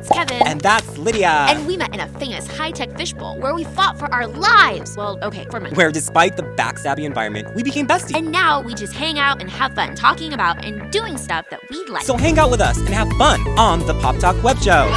That's Kevin. And that's Lydia. And we met in a famous high-tech fishbowl where we fought for our lives. Well, okay, for money. Where despite the backstabby environment, we became besties. And now we just hang out and have fun talking about and doing stuff that we like. So hang out with us and have fun on the PopTalk Webshow.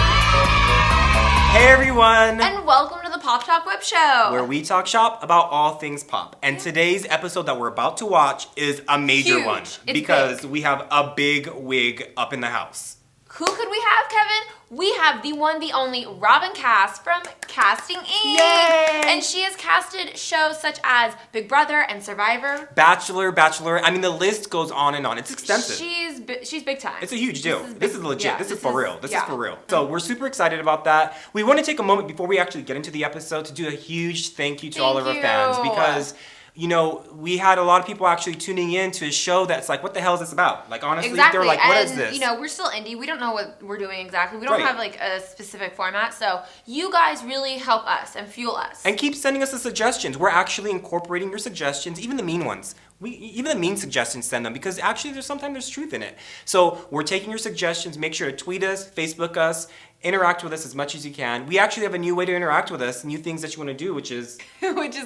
Hey everyone! And welcome to the PopTalk Webshow, where we talk shop about all things pop. And today's episode that we're about to watch is a major one. Because we have a big wig up in the house. Who could we have, Kevin? We have the one, the only Robyn Kass from Kassting Inc. Yay! And she has casted shows such as Big Brother and Survivor. Bachelor, Bachelorette. I mean, the list goes on and on. It's extensive. She's big time. It's a huge deal. This is legit. Yeah, this is for real. This yeah. is for real. So we're super excited about that. We want to take a moment before we actually get into the episode to do a huge thank you to all of our fans because, you know, we had a lot of people actually tuning in to a show that's like, what the hell is this about? Like, honestly, they're like, what is this? You know, we're still indie. We don't know what we're doing exactly. We don't have like a specific format. So you guys really help us and fuel us. And keep sending us the suggestions. We're actually incorporating your suggestions, even the mean ones. Even the mean suggestions, send them because actually sometimes there's truth in it. So we're taking your suggestions. Make sure to tweet us, Facebook us, interact with us as much as you can. We actually have a new way to interact with us, new things that you want to do, which is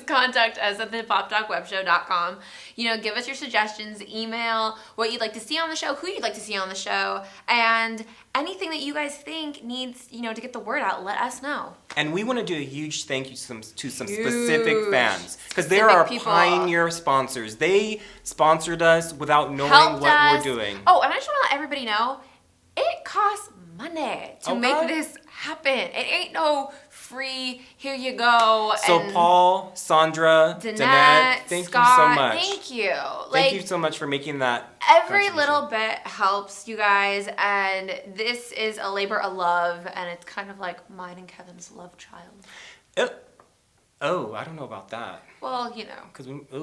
contact us at the PopTalkWebshow.com. You know, give us your suggestions, email what you'd like to see on the show, who you'd like to see on the show, and anything that you guys think needs, you know, to get the word out, let us know. And we want to do a huge thank you to some specific fans because they are our pioneer sponsors. They sponsored us without knowing what we're doing. Oh, and I just want to let everybody know, it costs money to make this happen. It ain't no free, here you go. So and Paul, Sandra, Danette, thank Scott, you so much. Thank you. Thank you so much for making that. Every little bit helps, you guys, and this is a labor of love, and it's kind of like mine and Kevin's love child. Oh, I don't know about that. Well, you know.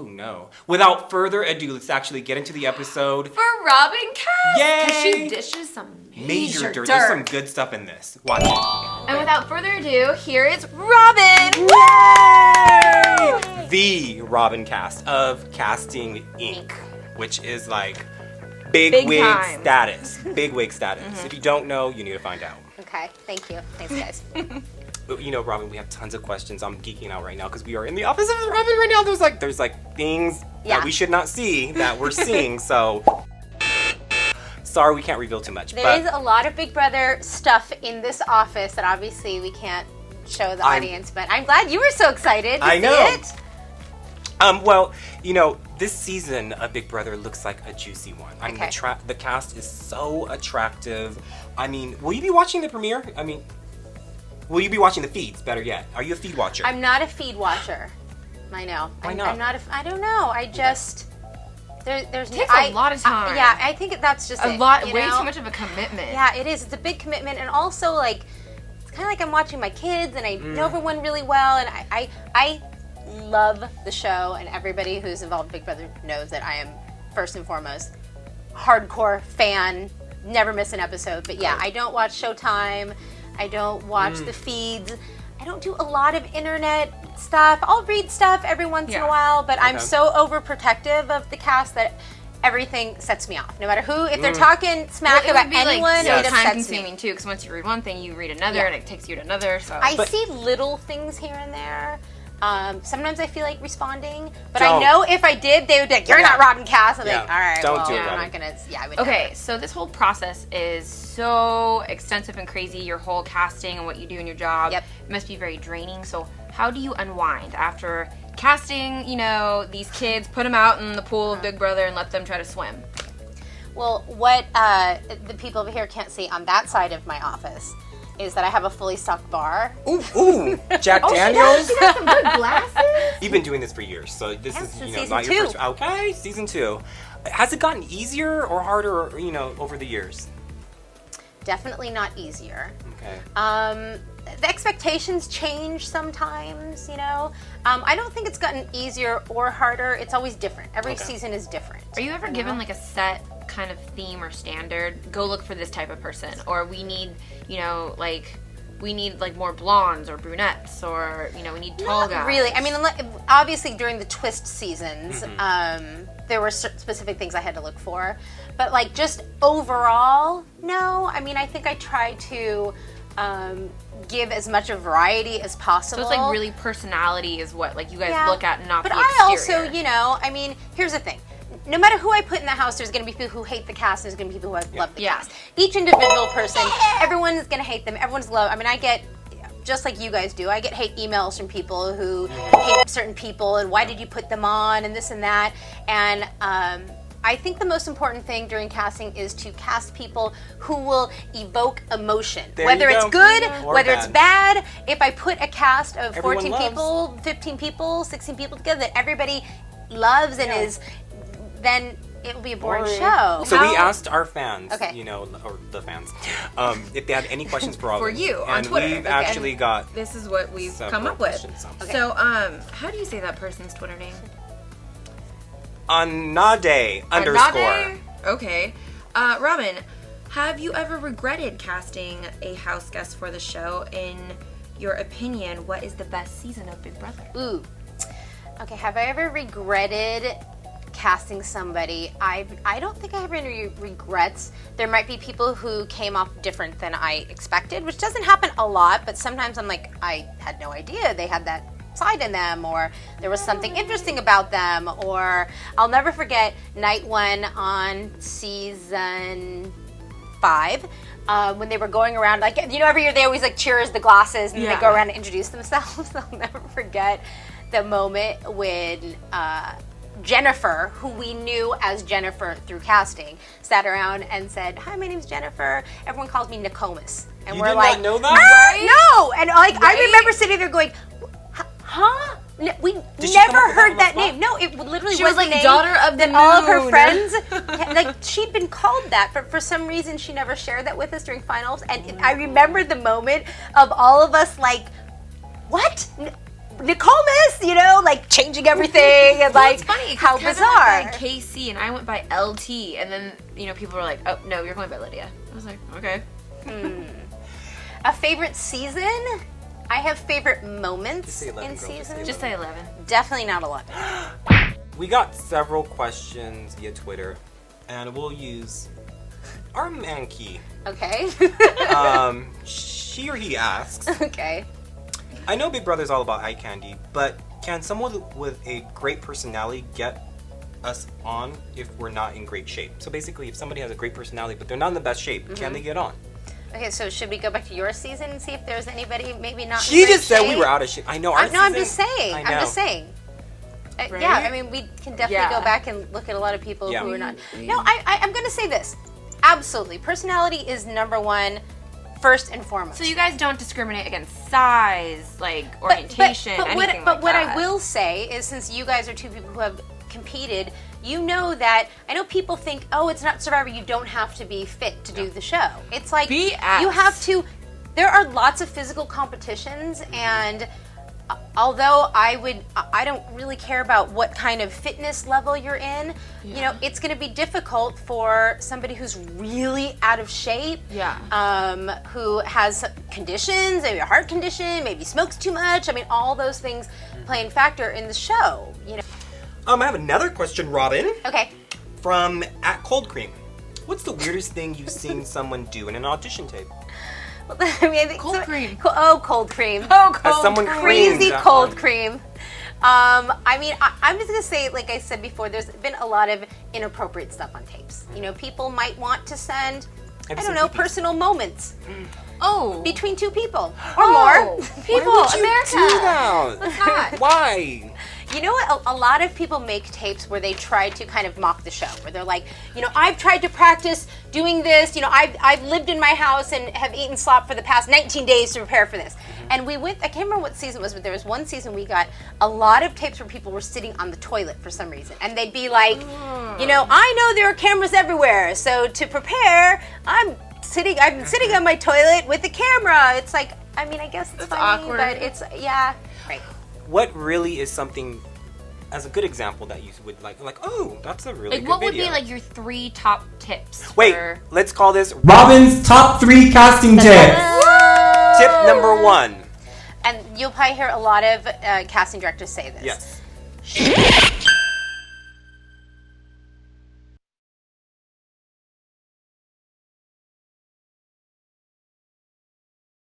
No. Without further ado, let's actually get into the episode. For Robyn Kass. Yay! Because she dishes some major dirt. There's some good stuff in this. Watch it. And without further ado, here is Robyn. Yay! The Robyn Kass of Kassting Inc. Which is like big wig time. status. Big wig status. Mm-hmm. If you don't know, you need to find out. Okay, thank you. Thanks, guys. You know, Robyn, we have tons of questions. I'm geeking out right now because we are in the office of Robyn right now. There's like things that we should not see that we're seeing. So sorry, we can't reveal too much. There is a lot of Big Brother stuff in this office that obviously we can't show the audience. But I'm glad you were so excited to see it. Well, you know, this season of Big Brother looks like a juicy one. I mean, the cast is so attractive. I mean, will you be watching the premiere? I mean, will you be watching the feeds, better yet? Are you a feed watcher? I'm not a feed watcher. I know. Why not? I don't know. I just... There's it takes a lot of time. Yeah, I think that's just way too much of a commitment. Yeah, it is. It's a big commitment. And also, like, it's kind of like I'm watching my kids and I know everyone really well. And I love the show. And everybody who's involved in Big Brother knows that I am, first and foremost, hardcore fan. Never miss an episode. But yeah, I don't watch Showtime. I don't watch the feeds. I don't do a lot of internet stuff. I'll read stuff every once in a while, but I'm so overprotective of the cast that everything sets me off. No matter who, if they're talking smack about anyone, it upsets me. Time consuming too, because once you read one thing, you read another, and it takes you to another. So I see little things here and there. Sometimes I feel like responding, but I know if I did, they would be like, "You're not Robyn Kass." I'm like, "All right, don't do it, I'm not gonna." Yeah, I would. Okay, so this whole process is so extensive and crazy. Your whole casting and what you do in your job it must be very draining. So how do you unwind after casting? You know, these kids, put them out in the pool of Big Brother and let them try to swim. Well, what the people over here can't see on that side of my office is that I have a fully stocked bar. Ooh, Jack Daniels. She got some good glasses. You've been doing this for years, so this is not season your 2. first. Okay, season 2. Has it gotten easier or harder, over the years? Definitely not easier. Okay. The expectations change sometimes, I don't think it's gotten easier or harder. It's always different. Every season is different. Are you ever given like a set kind of theme or standard? Go look for this type of person, or we need, we need like more blondes or brunettes, or we need tall guys. Not really. I mean, obviously during the twist seasons, there were specific things I had to look for, but like just overall, no. I mean, I think I try to give as much of variety as possible. So it's like really personality is what like you guys look at, not but the I exterior. also, you know, I mean, here's the thing. No matter who I put in the house, there's going to be people who hate the cast. There's going to be people who love the cast. Each individual person, everyone is going to hate them. Everyone's love. I mean, I get, just like you guys do, I get hate emails from people who hate certain people and why did you put them on and this and that. And I think the most important thing during casting is to cast people who will evoke emotion. Whether it's good, or whether bad. it's bad. If I put a cast of Everyone 14 loves. people, 15 people, 16 people together that everybody loves and is, then it will be a boring show. So we asked our fans, Okay. you know, or the fans, if they had any questions for Robyn. For you, on and Twitter. we've actually got This is what we've several come up with. questions. So, how do you say that person's Twitter name? Anade _ Anade? Okay. Robyn, have you ever regretted casting a house guest for the show? In your opinion, what is the best season of Big Brother? Ooh. Okay, have I ever regretted casting somebody? I don't think I have any regrets. There might be people who came off different than I expected, which doesn't happen a lot, but sometimes I'm like, I had no idea they had that side in them, or there was something interesting about them, or I'll never forget night 1 on season 5. When they were going around, like, you know, every year they always like cheers the glasses and they go around and introduce themselves. I'll never forget the moment when Jennifer, who we knew as Jennifer through casting, sat around and said, "Hi, my name's Jennifer. Everyone calls me Nokomis." And You we're did like, not know that? "Ah, no!" And like I remember sitting there going, "Huh? We Did she come never up with that on heard the that spot? name. No, it literally She was was like the name daughter of the that all of her moon. friends, like she'd been called that, but for some reason she never shared that with us during finals. And I remember the moment of all of us like, "What? Nicole Miss," you know, like changing everything and like It's funny, 'cause how Kevin bizarre. went by KC and I went by LT, and then you know people were like, "Oh no, you're going by Lydia." I was like, "Okay." A favorite season? I have favorite moments Just say 11, in girl, just say seasons. Just say 11. Definitely not 11. We got several questions via Twitter, and we'll use our man key. Okay. She or he asks, Okay. I know Big Brother's all about eye candy, but can someone with a great personality get us on if we're not in great shape? So basically, if somebody has a great personality, but they're not in the best shape, can they get on? Okay, so should we go back to your season and see if there's anybody maybe not in She great just said we shape? were out of shape. I know. Our No, I'm season- just saying. I I'm know. just saying. Right? Yeah, I mean, we can definitely go back and look at a lot of people Yeah. who are not. No, I'm going to say this. Absolutely. Personality is number one, first and foremost. So you guys don't discriminate against size, like orientation, anything but like what that. I will say is, since you guys are two people who have competed, you know that I know people think, oh, it's not Survivor, you don't have to be fit to do the show. It's like BS. you have to. There are lots of physical competitions, and although I don't really care about what kind of fitness level you're in. You know, it's going to be difficult for somebody who's really out of shape. Who has conditions, maybe a heart condition, maybe smokes too much. I mean, all those things play a factor in the show. You know. I have another question, Robyn. Okay. From @ColdCream. What's the weirdest thing you've seen someone do in an audition tape? I mean, I think Cold cream. Cold cream. Has someone Crazy creamed that cold one? cream. I mean, I'm just gonna say, like I said before, there's been a lot of inappropriate stuff on tapes. You know, people might want to send, I've I seen don't know, pee-pees. personal moments Oh. between two people or more. People, Why would you America. do that? Let's not. Why? You know what? A lot of people make tapes where they try to kind of mock the show, where they're like, you know, I've tried to practice doing this. You know, I've lived in my house and have eaten slop for the past 19 days to prepare for this. And we went, I can't remember what season it was, but there was one season we got a lot of tapes where people were sitting on the toilet for some reason. And they'd be like, you know, I know there are cameras everywhere, so to prepare, I've been sitting on my toilet with the camera. It's like, I mean, I guess it's funny, awkward. but it's, yeah. Right. What really is something, as a good example, that you would like, oh, that's a really Like, good what would video. be like your 3 top tips? Wait, for... let's call this Robyn's top 3 casting tips. Tip number 1. And you'll probably hear a lot of casting directors say this. Yes.